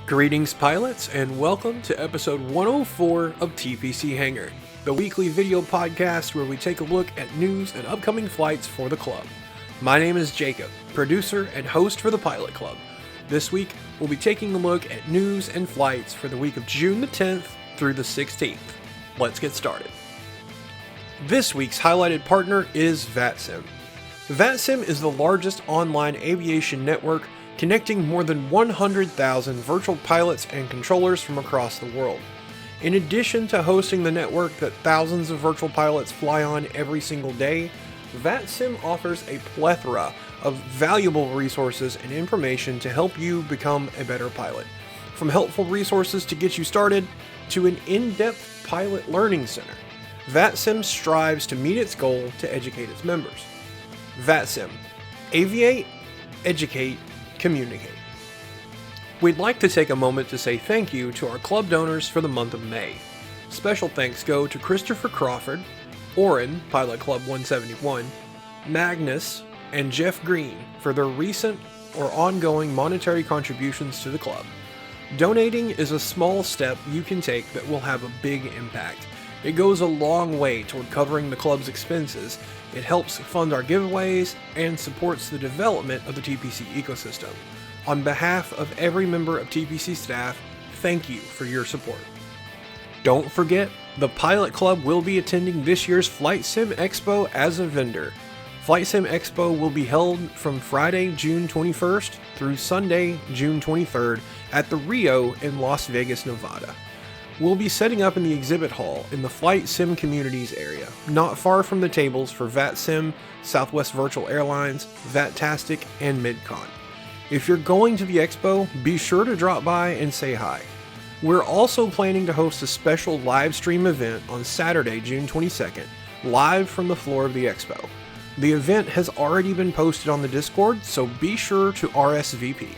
Greetings pilots, and welcome to episode 104 of TPC Hangar, the weekly video podcast where we take a look at news and upcoming flights for the club. My name is Jacob, producer and host for the Pilot Club. This week, we'll be taking a look at news and flights for the week of June the 10th through the 16th. Let's get started. This week's highlighted partner is VATSIM. VATSIM is the largest online aviation network connecting more than 100,000 virtual pilots and controllers from across the world. In addition to hosting the network that thousands of virtual pilots fly on every single day, VATSIM offers a plethora of valuable resources and information to help you become a better pilot. From helpful resources to get you started, to an in-depth pilot learning center, VATSIM strives to meet its goal to educate its members. VATSIM. Aviate, educate, communicate. We'd like to take a moment to say thank you to our club donors for the month of May. Special thanks go to Christopher Crawford, Oren, Pilot Club 171, Magnus, and Jeff Green for their recent or ongoing monetary contributions to the club. Donating is a small step you can take that will have a big impact. It goes a long way toward covering the club's expenses. It helps fund our giveaways and supports the development of the TPC ecosystem. On behalf of every member of TPC staff, thank you for your support. Don't forget, the Pilot Club will be attending this year's Flight Sim Expo as a vendor. Flight Sim Expo will be held from Friday, June 21st through Sunday, June 23rd at the Rio in Las Vegas, Nevada. We'll be setting up in the exhibit hall in the Flight Sim Communities area, not far from the tables for VATSIM, Southwest Virtual Airlines, VATtastic, and MidCon. If you're going to the expo, be sure to drop by and say hi. We're also planning to host a special live stream event on Saturday, June 22nd, live from the floor of the expo. The event has already been posted on the Discord, so be sure to RSVP.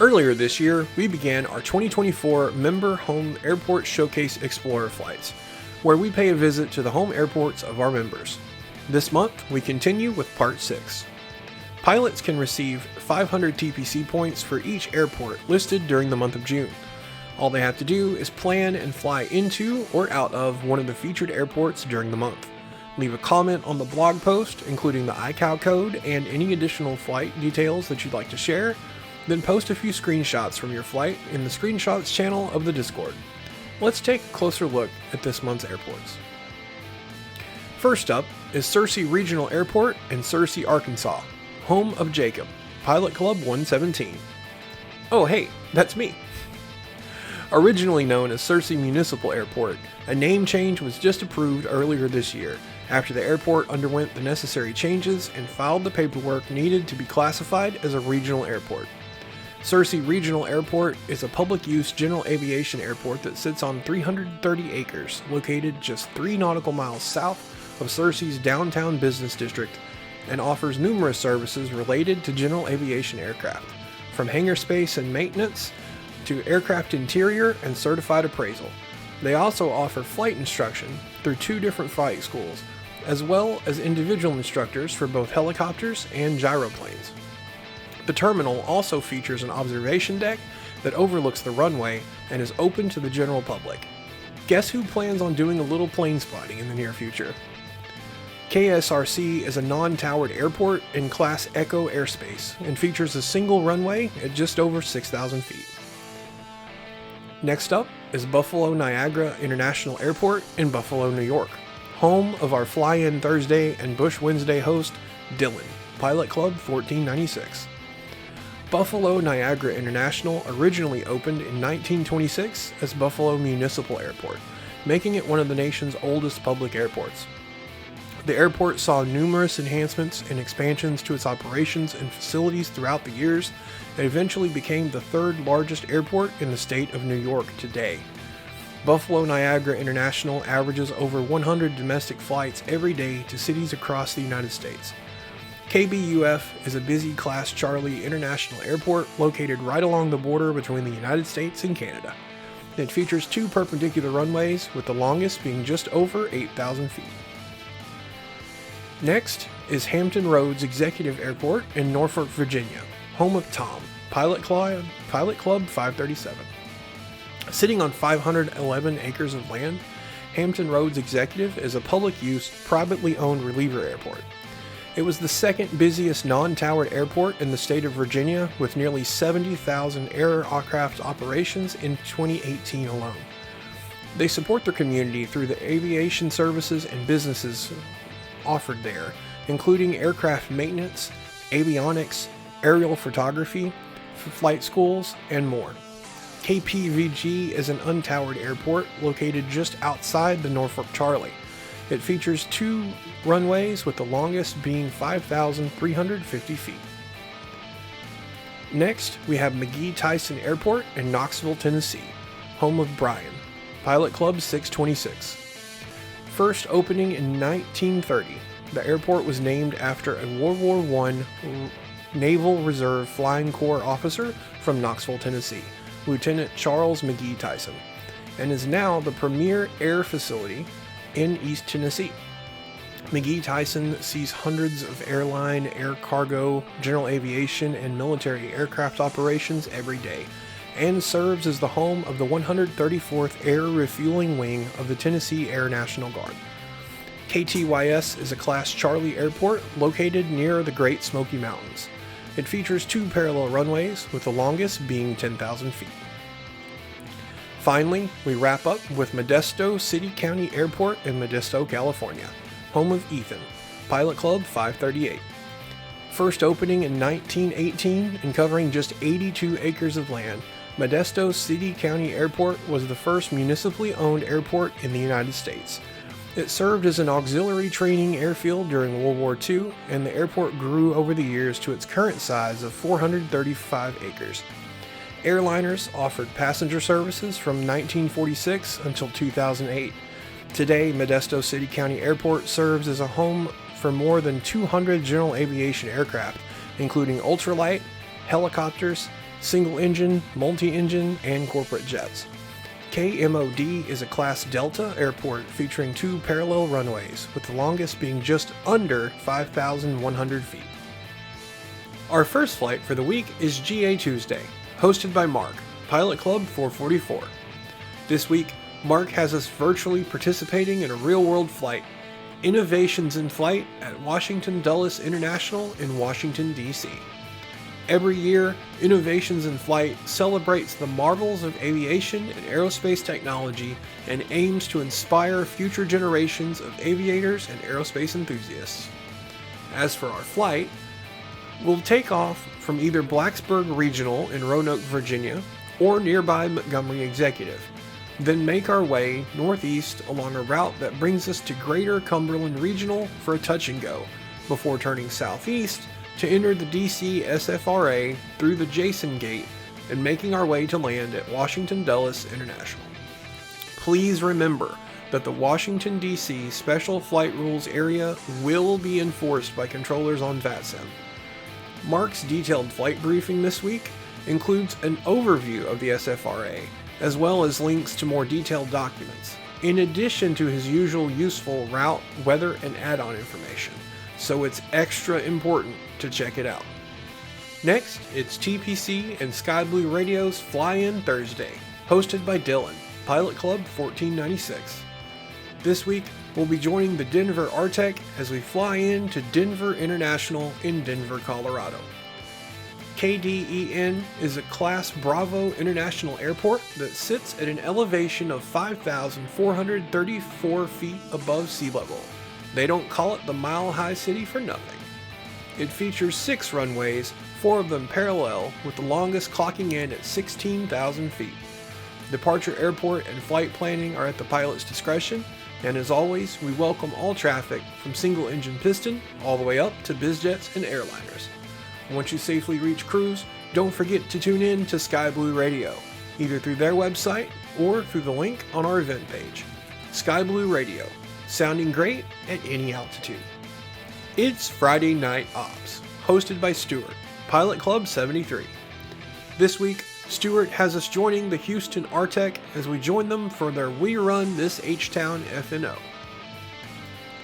Earlier this year, we began our 2024 Member Home Airport Showcase Explorer flights, where we pay a visit to the home airports of our members. This month, we continue with Part 6. Pilots can receive 500 TPC points for each airport listed during the month of June. All they have to do is plan and fly into or out of one of the featured airports during the month. Leave a comment on the blog post, including the ICAO code and any additional flight details that you'd like to share. Then post a few screenshots from your flight in the screenshots channel of the Discord. Let's take a closer look at this month's airports. First up is Searcy Regional Airport in Searcy, Arkansas, home of Jacob, Pilot Club 117. Oh hey, that's me. Originally known as Searcy Municipal Airport, a name change was just approved earlier this year after the airport underwent the necessary changes and filed the paperwork needed to be classified as a regional airport. Searcy Regional Airport is a public-use general aviation airport that sits on 330 acres, located just 3 nautical miles south of Searcy's downtown business district, and offers numerous services related to general aviation aircraft, from hangar space and maintenance to aircraft interior and certified appraisal. They also offer flight instruction through 2 different flight schools, as well as individual instructors for both helicopters and gyroplanes. The terminal also features an observation deck that overlooks the runway and is open to the general public. Guess who plans on doing a little plane spotting in the near future? KSRC is a non-towered airport in Class Echo airspace and features a single runway at just over 6,000 feet. Next up is Buffalo Niagara International Airport in Buffalo, New York, home of our Fly-In Thursday and Bush Wednesday host, Dylan, Pilot Club 1496. Buffalo Niagara International originally opened in 1926 as Buffalo Municipal Airport, making it one of the nation's oldest public airports. The airport saw numerous enhancements and expansions to its operations and facilities throughout the years, and eventually became the 3rd largest airport in the state of New York today. Buffalo Niagara International averages over 100 domestic flights every day to cities across the United States. KBUF is a busy Class Charlie international airport located right along the border between the United States and Canada. It features 2 perpendicular runways, with the longest being just over 8,000 feet. Next is Hampton Roads Executive Airport in Norfolk, Virginia, home of Tom, Pilot Club 537. Sitting on 511 acres of land, Hampton Roads Executive is a public-use, privately owned reliever airport. It was the second busiest non-towered airport in the state of Virginia, with nearly 70,000 aircraft operations in 2018 alone. They support their community through the aviation services and businesses offered there, including aircraft maintenance, avionics, aerial photography, flight schools, and more. KPVG is an untowered airport located just outside the Norfolk Charlie. It features 2 runways, with the longest being 5,350 feet. Next, we have McGee-Tyson Airport in Knoxville, Tennessee, home of Brian, Pilot Club 626. First opening in 1930, the airport was named after a World War I Naval Reserve Flying Corps officer from Knoxville, Tennessee, Lieutenant Charles McGee-Tyson, and is now the premier air facility in East Tennessee. McGee-Tyson sees hundreds of airline, air cargo, general aviation, and military aircraft operations every day, and serves as the home of the 134th Air Refueling Wing of the Tennessee Air National Guard. KTYS is a Class Charlie airport located near the Great Smoky Mountains. It features 2 parallel runways, with the longest being 10,000 feet. Finally, we wrap up with Modesto City County Airport in Modesto, California, home of Ethan, Pilot Club 538. First opening in 1918 and covering just 82 acres of land, Modesto City County Airport was the first municipally owned airport in the United States. It served as an auxiliary training airfield during World War II, and the airport grew over the years to its current size of 435 acres. Airliners offered passenger services from 1946 until 2008. Today, Modesto City County Airport serves as a home for more than 200 general aviation aircraft, including ultralight, helicopters, single-engine, multi-engine, and corporate jets. KMOD is a Class Delta airport featuring 2 parallel runways, with the longest being just under 5,100 feet. Our first flight for the week is GA Tuesday, hosted by Mark, Pilot Club 444. This week, Mark has us virtually participating in a real-world flight, Innovations in Flight at Washington Dulles International in Washington, D.C. Every year, Innovations in Flight celebrates the marvels of aviation and aerospace technology and aims to inspire future generations of aviators and aerospace enthusiasts. As for our flight, we'll take off from either Blacksburg Regional in Roanoke, Virginia, or nearby Montgomery Executive, then make our way northeast along a route that brings us to Greater Cumberland Regional for a touch and go, before turning southeast to enter the DC SFRA through the Jason Gate and making our way to land at Washington Dulles International. Please remember that the Washington, D.C. Special Flight Rules area will be enforced by controllers on VATSIM. Mark's detailed flight briefing this week includes an overview of the SFRA, as well as links to more detailed documents, in addition to his usual useful route, weather, and add-on information, so it's extra important to check it out. Next, it's TPC and Sky Blue Radio's Fly In Thursday, hosted by Dylan, Pilot Club 1496. This week, we'll be joining the Denver RTEC as we fly in to Denver International in Denver, Colorado. KDEN is a Class Bravo International Airport that sits at an elevation of 5,434 feet above sea level. They don't call it the Mile High City for nothing. It features 6 runways, 4 of them parallel, with the longest clocking in at 16,000 feet. Departure airport and flight planning are at the pilot's discretion, and as always, we welcome all traffic from single-engine piston all the way up to bizjets and airliners. Once you safely reach cruise, don't forget to tune in to Sky Blue Radio, either through their website or through the link on our event page. Sky Blue Radio, sounding great at any altitude. It's Friday Night Ops, hosted by Stuart, Pilot Club 73. This week, Stuart has us joining the Houston RTEC as we join them for their We Run This H-Town FNO.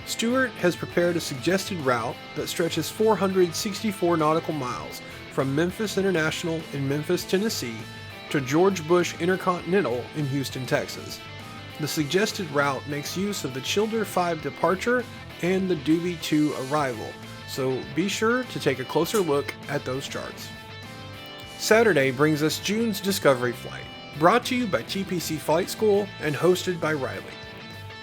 Stuart has prepared a suggested route that stretches 464 nautical miles from Memphis International in Memphis, Tennessee, to George Bush Intercontinental in Houston, Texas. The suggested route makes use of the Childer 5 departure and the Doobie 2 arrival, so be sure to take a closer look at those charts. Saturday brings us June's Discovery Flight, brought to you by TPC Flight School and hosted by Riley.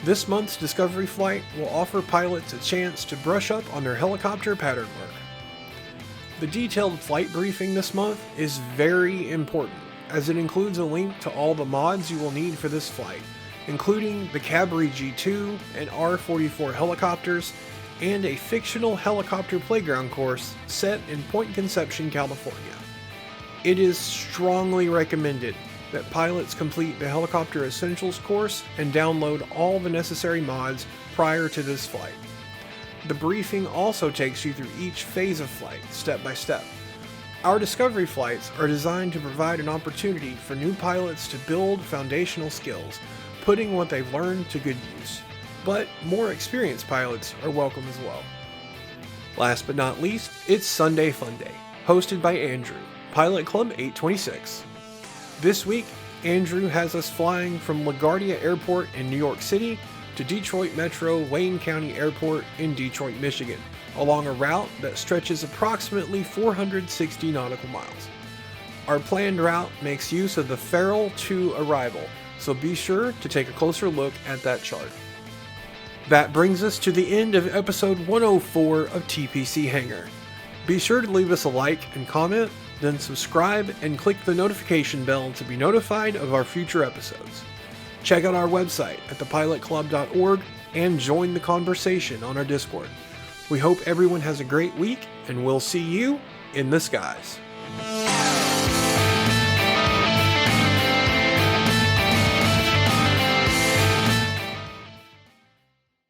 This month's Discovery Flight will offer pilots a chance to brush up on their helicopter pattern work. The detailed flight briefing this month is very important, as it includes a link to all the mods you will need for this flight, including the Cabri G2 and R-44 helicopters, and a fictional helicopter playground course set in Point Conception, California. It is strongly recommended that pilots complete the Helicopter Essentials course and download all the necessary mods prior to this flight. The briefing also takes you through each phase of flight, step by step. Our Discovery flights are designed to provide an opportunity for new pilots to build foundational skills, putting what they've learned to good use. But more experienced pilots are welcome as well. Last but not least, it's Sunday Fun Day, hosted by Andrew, Pilot Club 826. This week, Andrew has us flying from LaGuardia Airport in New York City to Detroit Metro Wayne County Airport in Detroit, Michigan, along a route that stretches approximately 460 nautical miles. Our planned route makes use of the Farrell 2 arrival, so be sure to take a closer look at that chart. That brings us to the end of episode 104 of TPC Hangar. Be sure to leave us a like and comment, then subscribe and click the notification bell to be notified of our future episodes. Check out our website at thepilotclub.org and join the conversation on our Discord. We hope everyone has a great week, and we'll see you in the skies.